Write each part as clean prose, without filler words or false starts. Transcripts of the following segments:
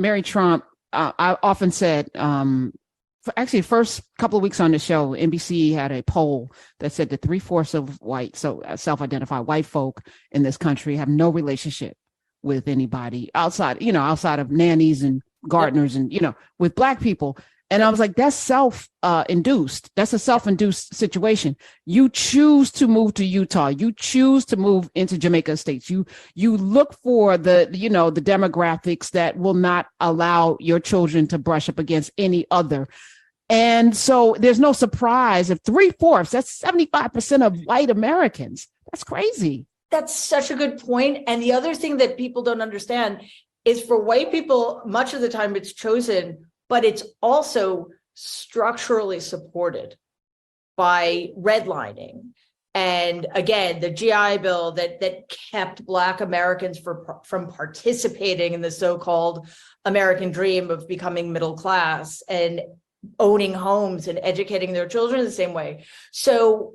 Mary Trump, I often said, actually, first couple of weeks on the show, NBC had a poll that said that 3/4 of white, so self-identified white folk in this country have no relationship with anybody outside of nannies and gardeners and, with Black people. And I was like, that's self-induced. That's a self-induced situation. You choose to move to Utah. You choose to move into Jamaica Estates. You look for the demographics that will not allow your children to brush up against any other. And so there's no surprise if 3/4, that's 75% of white Americans. That's crazy. That's such a good point. And the other thing that people don't understand is for white people, much of the time it's chosen, but it's also structurally supported by redlining. And again, the GI Bill that kept Black Americans from participating in the so-called American dream of becoming middle class and owning homes and educating their children the same way. So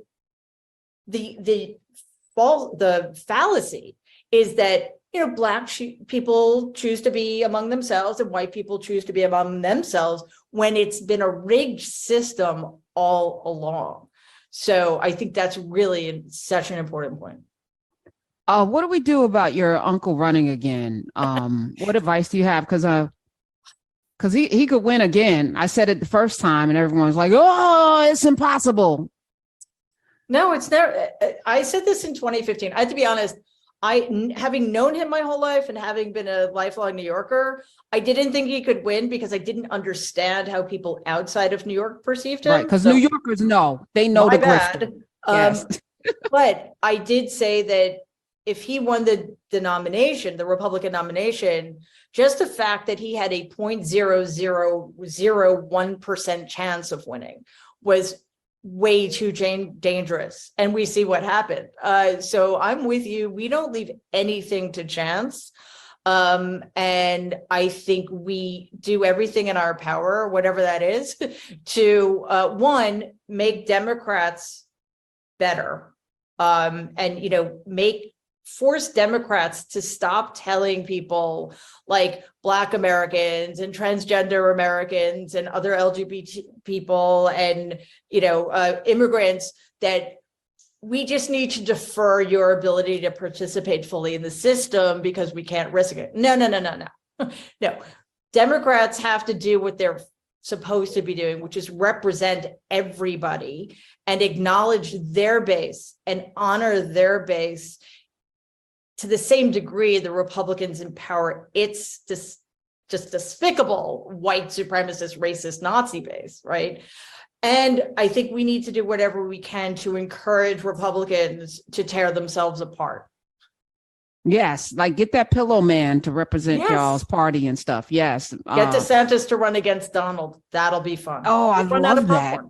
the fallacy is that Black people choose to be among themselves and white people choose to be among themselves when it's been a rigged system all along. So I think that's really such an important point. What do we do about your uncle running again? What advice do you have? Because he could win again. I said it the first time and everyone was like, oh, it's impossible. No, it's never. I said this in 2015. I have to be honest. Having known him my whole life and having been a lifelong New Yorker, I didn't think he could win because I didn't understand how people outside of New York perceived him. Right, because New Yorkers they know the grifter. Yes. But I did say that if he won the nomination, the Republican nomination, just the fact that he had a 0.0001% chance of winning was way too dangerous, and we see what happened. So I'm with you. We don't leave anything to chance, and I think we do everything in our power, whatever that is, to one, make Democrats better, and force Democrats to stop telling people like Black Americans and transgender Americans and other LGBT people and, immigrants that we just need to defer your ability to participate fully in the system because we can't risk it. No. No, Democrats have to do what they're supposed to be doing, which is represent everybody and acknowledge their base and honor their base to the same degree the Republicans empower its just despicable white supremacist, racist Nazi base, right? And I think we need to do whatever we can to encourage Republicans to tear themselves apart. Yes, like get that pillow man to represent y'all's party and stuff. Yes. Get DeSantis to run against Donald. That'll be fun. Oh, I love that.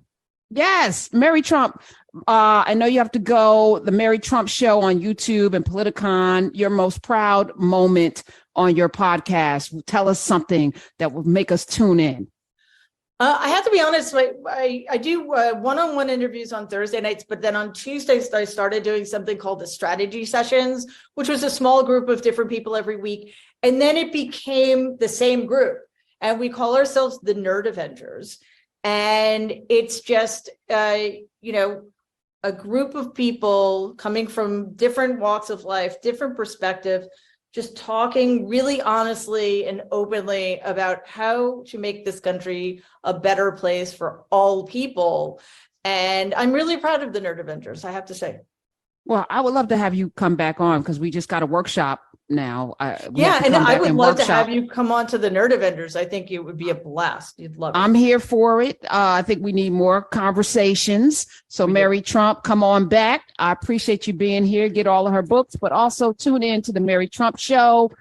Yes, Mary Trump. I know you have to go. The Mary Trump Show on YouTube and Politicon. Your most proud moment on your podcast. Tell us something that will make us tune in. I have to be honest. I do one-on-one interviews on Thursday nights, but then on Tuesdays I started doing something called the strategy sessions, which was a small group of different people every week, and then it became the same group, and we call ourselves the Nerd Avengers. And it's just, a group of people coming from different walks of life, different perspectives, just talking really honestly and openly about how to make this country a better place for all people. And I'm really proud of the Nerd Avengers, I have to say. Well, I would love to have you come back on because we just got a workshop now. And I would love to have you come on to the Nerd Avengers. I think it would be a blast. You'd love it. I'm here for it. I think we need more conversations. So Mary Trump, come on back. I appreciate you being here. Get all of her books, but also tune in to the Mary Trump Show.